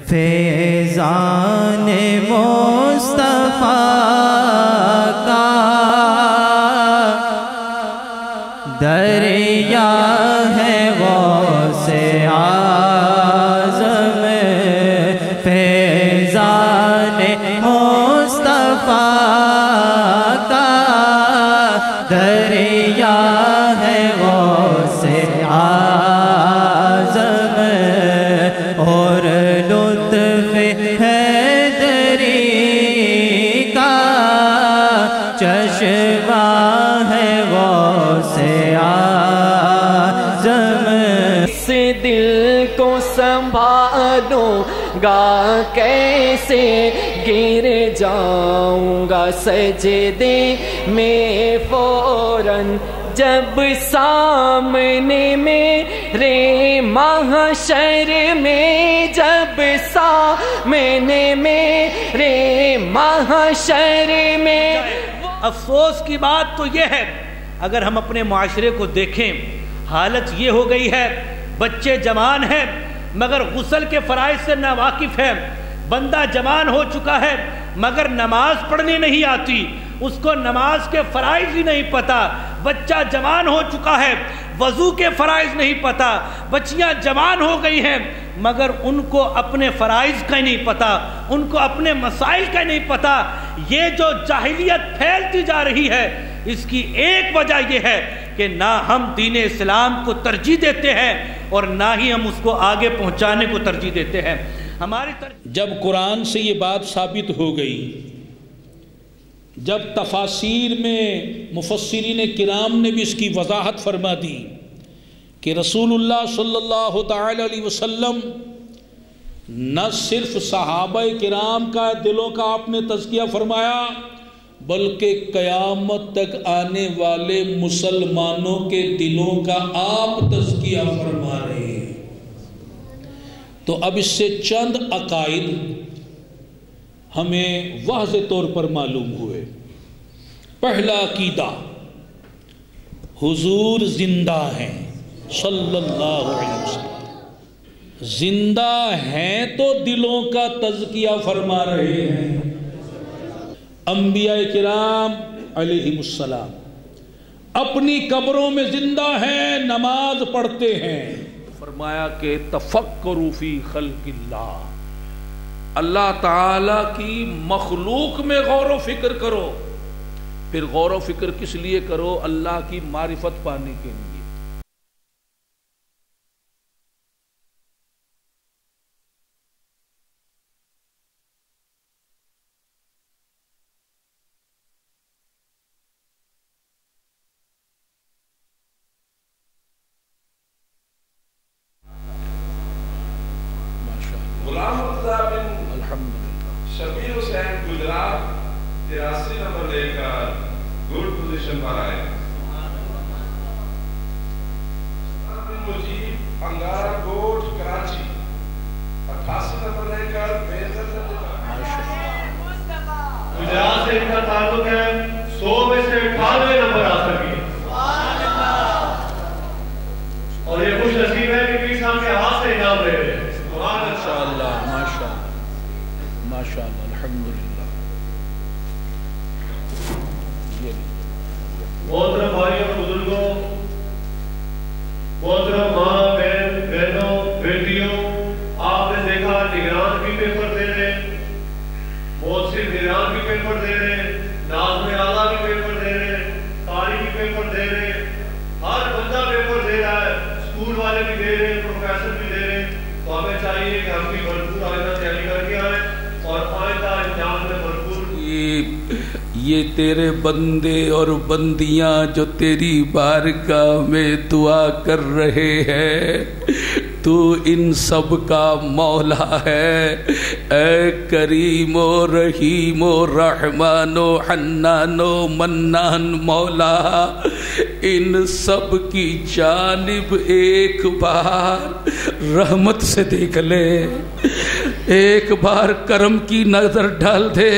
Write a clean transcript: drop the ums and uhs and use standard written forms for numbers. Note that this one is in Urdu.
فیضان مصطفیٰ کا دریا ہے غوث اعظم، فیضان مصطفیٰ کا دریا ہے غوث اعظم، اور لطف حیدری کا چشمہ ہے غوث اعظم۔ اس دل کو سنبھالوں گا کیسے، گر جاؤں گا سجدے میں فوراً، جب سامنے میرے محشر میں، جب سامنے میرے محشر میں۔ افسوس کی بات تو یہ ہے، اگر ہم اپنے معاشرے کو دیکھیں، حالت یہ ہو گئی ہے، بچے جوان ہیں مگر غسل کے فرائض سے ناواقف ہے، بندہ جوان ہو چکا ہے مگر نماز پڑھنی نہیں آتی، اس کو نماز کے فرائض ہی نہیں پتہ، بچہ جوان ہو چکا ہے وضو کے فرائض نہیں پتہ، بچیاں جوان ہو گئی ہیں مگر ان کو اپنے فرائض کا نہیں پتہ، ان کو اپنے مسائل کا نہیں پتہ۔ یہ جو جاہلیت پھیلتی جا رہی ہے، اس کی ایک وجہ یہ ہے کہ نہ ہم دین اسلام کو ترجیح دیتے ہیں اور نہ ہی ہم اس کو آگے پہنچانے کو ترجیح دیتے ہیں۔ ہماری جب قرآن سے یہ بات ثابت ہو گئی، جب تفاسیر میں مفسرین کرام نے بھی اس کی وضاحت فرما دی کہ رسول اللہ صلی اللہ تعالی علیہ وسلم نہ صرف صحابہ کرام کا دلوں کا آپ نے تزکیہ فرمایا، بلکہ قیامت تک آنے والے مسلمانوں کے دلوں کا آپ تزکیہ فرما رہے ہیں۔ تو اب اس سے چند عقائد ہمیں واضح طور پر معلوم ہوئے۔ پہلا عقیدہ، حضور زندہ ہیں صلی اللہ علیہ وسلم، زندہ ہیں تو دلوں کا تزکیہ فرما رہے ہیں۔ انبیاء کرام علیہم السلام اپنی قبروں میں زندہ ہیں، نماز پڑھتے ہیں۔ فرمایا کہ تفکروا فی خلق اللہ، اللہ تعالی کی مخلوق میں غور و فکر کرو۔ پھر غور و فکر کس لیے کرو؟ اللہ کی معرفت پانے کے لیے۔ غلام مرتضیٰ بن شبیر حسین گجرات 83 نمبر لے کر گڈ پوزیشن پر آئے۔ مجیب انگارہ کوٹ کراچی 88 نمبر لے کر بہتر گجرات سے ان کا تعلق ہے، 100 میں سے 98 نمبر آ سکے، اور یہ خوش نصیب ہے کہ پیر صاحب کے ہاتھ سے انعام لے رہے ہیں۔ ماشاءاللہ ماشاءاللہ ماشاءاللہ الحمدللہ۔ محترم بھائیوں بزرگوں، محترم ماں بہنوں بیٹیوں، آپ نے دیکھا نگران بھی پیپر دے رہے، محسن نگران بھی پیپر دے رہے، ناظم اعلیٰ بھی پیپر دے رہے، قاری بھی پیپر دے رہے، ہر بندہ پیپر دے رہا ہے، اسکول والے بھی دے رہے، پروفیسر بھی دے رہے۔ تو ہمیں چاہیے کہ ہم بھی بھرپور آئندہ تیاری کر کے آئیں اور آئندہ امتحان میں بھرپور۔ یہ تیرے بندے اور بندیاں جو تیری بارگاہ میں دعا کر رہے ہیں، تو ان سب کا مولا ہے۔ اے کریم و رحیم و رحمان و حنان و منان مولا، ان سب کی جانب ایک بار رحمت سے دیکھ لے، ایک بار کرم کی نظر ڈال دے۔